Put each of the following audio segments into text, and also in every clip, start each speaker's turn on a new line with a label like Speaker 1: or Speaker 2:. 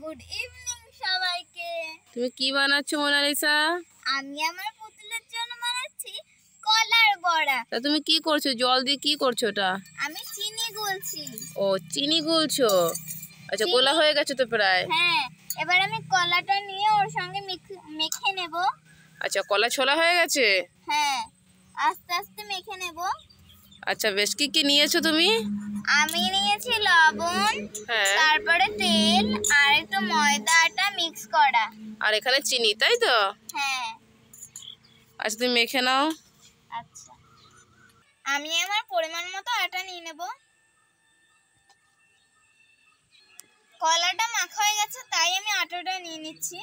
Speaker 1: Good evening সবাইকে।
Speaker 2: তুমি কি বানাচ্ছো মোনালিসা?
Speaker 1: আমি আমার পুতুলের জন্য বানাচ্ছি কলার বড়া।
Speaker 2: তা তুমি কি করছো? জল দিয়ে কি করছো ওটা?
Speaker 1: আমি চিনি গুলছি।
Speaker 2: ও চিনি গুলছো। আচ্ছা গোলা হয়ে গেছে তো প্রায়।
Speaker 1: হ্যাঁ, এবার আমি কলাটা নিয়ে ওর সঙ্গে মেখে নেব।
Speaker 2: আচ্ছা কলা ছোলা হয়ে গেছে?
Speaker 1: হ্যাঁ, আস্তে আস্তে মেখে নেব।
Speaker 2: আচ্ছা বেশ, কি কি নিয়েছো তুমি?
Speaker 1: আমি নিয়েছি লবণ, তারপরে তেল আর একটু ময়দা আটা মিক্স করা,
Speaker 2: আর এখানে চিনি, তাই তো?
Speaker 1: হ্যাঁ।
Speaker 2: আচ্ছা তুমি মেখে নাও।
Speaker 1: আচ্ছা, আমি আমার পরিমাণ মতো আটা নিয়ে নেব। কলাটা মাখা হয়ে গেছে, তাই আমি আটাটা নিয়ে নিচ্ছি।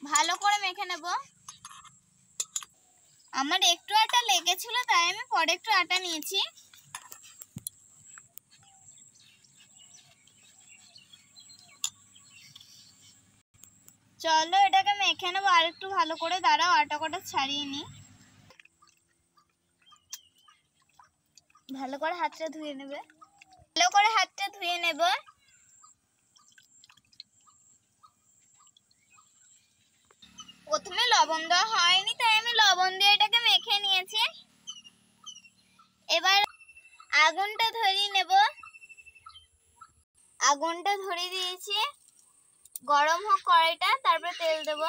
Speaker 1: ভালো করে মেখে নেব। আমার একটু আটা লেগেছিল, তাই আমি পরে একটু আটা নিয়েছি। চলো এটাকে মেখে নেবো আর একটু ভালো করে। দাঁড়াও, আটা কটা ছাড়িয়ে নি। ভালো করে হাতটা ধুয়ে নেবে। প্রথমে লবণ দেওয়া হয়নি, তাই আমি লবণ দিয়ে এটাকে মেখে নিয়েছি। এবার আগুনটা ধরিয়ে নেব। আগুনটা ধরিয়ে দিয়েছি। গরম হোক কড়াইটা, তারপর তেল দেব।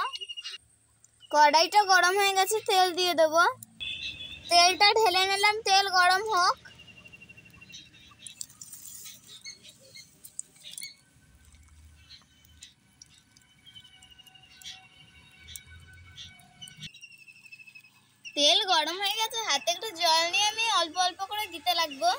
Speaker 1: কড়াইটা গরম হয়ে গেছে, তেল দিয়ে দেব। তেলটা ঢেলে নিলাম, তেল গরম হোক। তেল গরম হয়ে গেছে, হাতে একটু জল নিয়ে আমি অল্প অল্প করে দিতে লাগবো।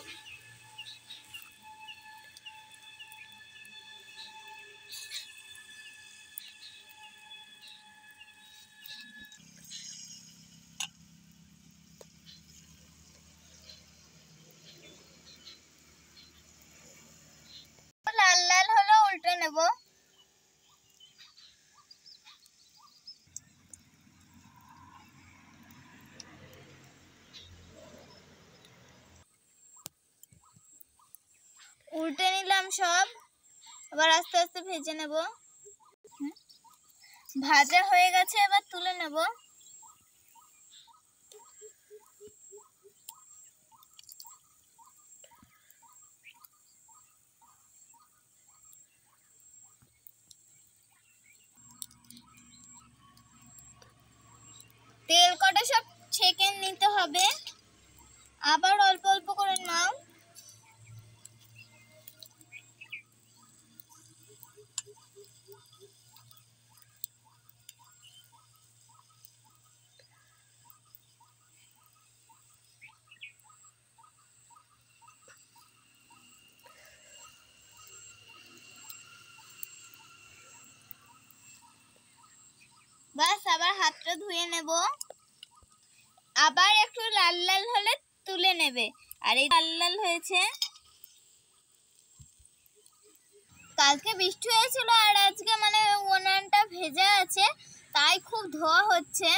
Speaker 1: লাল লাল হলো, উল্টে নেব। উল্টে নিলাম সব। এবার আস্তে আস্তে ভেজে নেব। ভাজা হয়ে গেছে, এবার তুলে নেব। তেল কটা সব ছেঁকে নিতে হবে। আবার অল্প অল্প করে নাও। বাস, আবার হাতটা ধুয়ে নেব। আবার একটু লাল লাল হলে তুলে নেবে। আর এই লাল লাল হয়েছে। কালকে বৃষ্টি হয়েছিল আর আজকে উনানটা ভেজা আছে, তাই খুব ধোয়া হচ্ছে।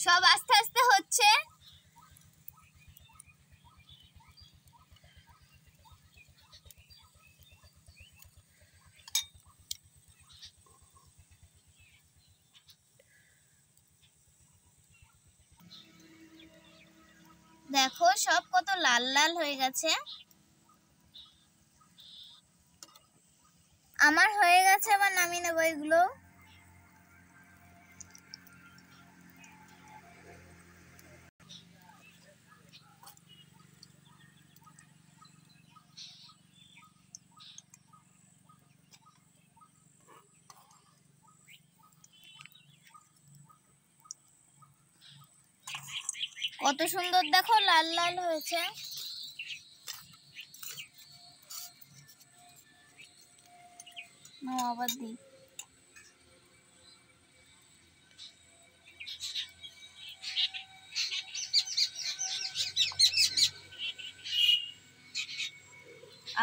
Speaker 1: সব আস্তে আস্তে হচ্ছে। দেখো সব কত লাল লাল হয়ে গেছে। আমার হয়ে গেছে, এবার নামিয়ে নেবো এগুলো। কত সুন্দর দেখো, লাল লাল হয়েছে। আবার দিই।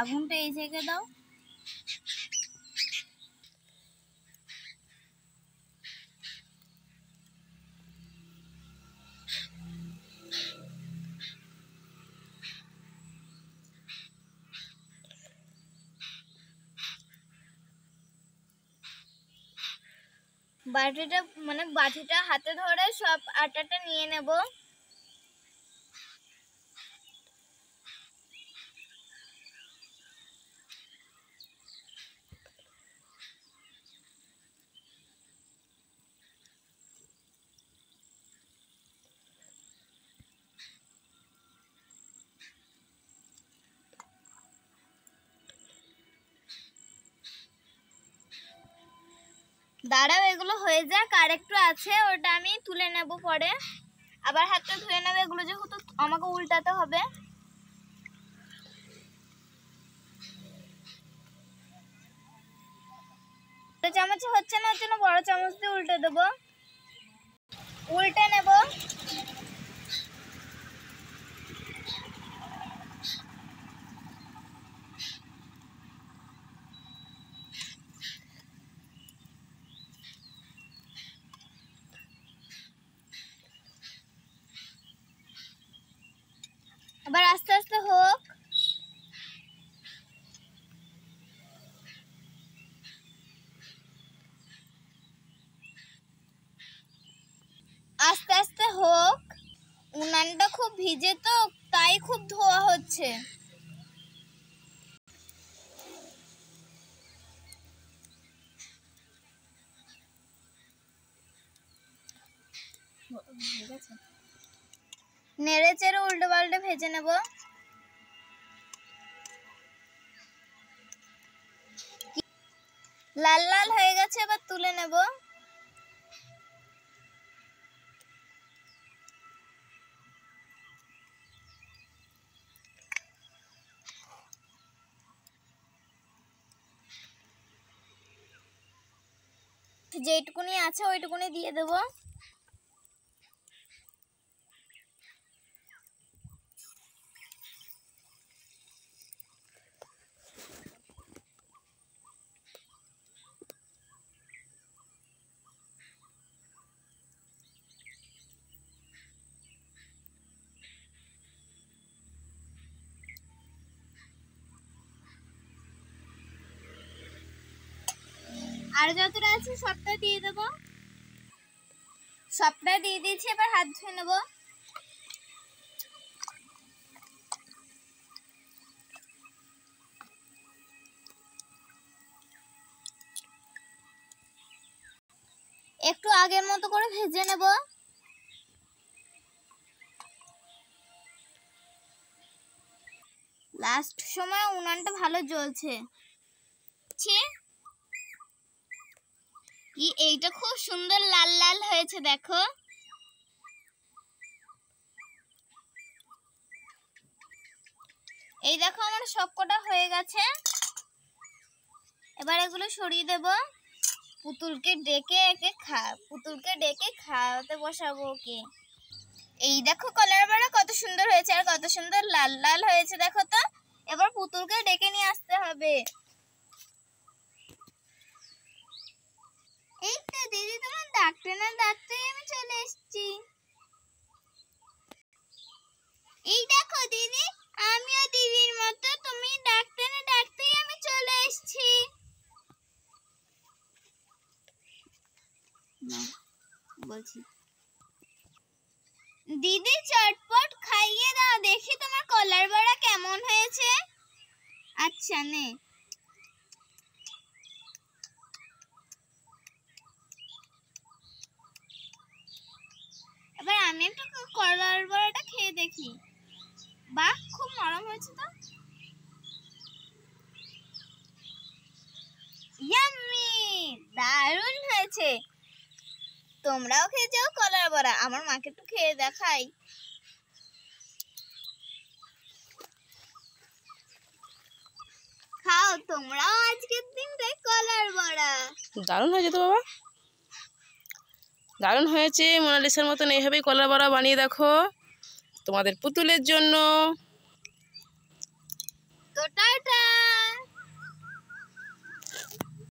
Speaker 1: আগুনটা এই জায়গায় দাও। বাটিটা হাতে ধরে সব আটাটা নিয়ে নেব। দাঁড়াও, এগুলো হয়ে যাক, আর একটু আছে, ওটা আমি তুলে নেব পরে। আবার হাতটা ধুয়ে নেবে, এগুলো যেহেতু আমাকে উল্টাতে হবে। চামচ হচ্ছে না, ওর জন্য বড় চামচ দিয়ে উল্টে দেবো। উল্টে নেব। এবার আস্তে আস্তে হোক। আস্তে আস্তে হোক। উনানটা খুব ভিজে তো, তাই খুব ধোয়া হচ্ছে। নেড়ে চেড়ে উল্টে পাল্টে ভেজে নেব। লাল লাল হয়ে গেছে, এবার তুলে নেব। যেটুকুনি আছে ওইটুকুনি দিয়ে দেব। আর যতটা আছে সবটা দিয়ে দেব। সবটা দিয়ে দিয়েছি, এবার হাত ধুয়ে নেব। একটু আগের মতো করে ভেজে নেব। লাস্ট সময় উনানটা ভালো জ্বলছে। এইটা খুব সুন্দর লাল লাল হয়েছে, দেখো। এই দেখো, আমার সবকটা হয়ে গেছে। এবার এগুলো সরিয়ে দেব। পুতুলকে ডেকে খাওয়াতে বসাবো ওকে। এই দেখো, কলার বড়া কত সুন্দর হয়েছে, আর কত সুন্দর লাল লাল হয়েছে, দেখো তো। এবার পুতুলকে ডেকে নিয়ে আসতে হবে। এই তো দিদি, তোমার ডাকতে না ডাকতেই আমি চলে এসেছি। এই দেখো দিদি, আমিও দিদির মতো, তুমি ডাকতে না ডাকতেই আমি চলে এসেছি। বলছি, দিদি চটপট খাইয়ে দাও, দেখি তোমার কলার বড়া কেমন হয়েছে। আচ্ছা নে। এবার আমি একটু কলার বড়াটা খেয়ে দেখি। বাহ, খুব নরম হয়েছে তো। ইয়াম্মি, দারুণ হয়েছে। তোমরাও খেয়ে যাও কলার বড়া। আমার মাকে একটু খেয়ে দেখাই। খাও তোমরাও আজকের দিনটায় কলার বড়া।
Speaker 2: দারুণ হয়েছে তো বাবা, দারুণ হয়েছে। মোনালিসার মতন এইভাবেই কলার বড়া বানিয়ে দেখো তোমাদের পুতুলের জন্য।
Speaker 1: তো টাটা।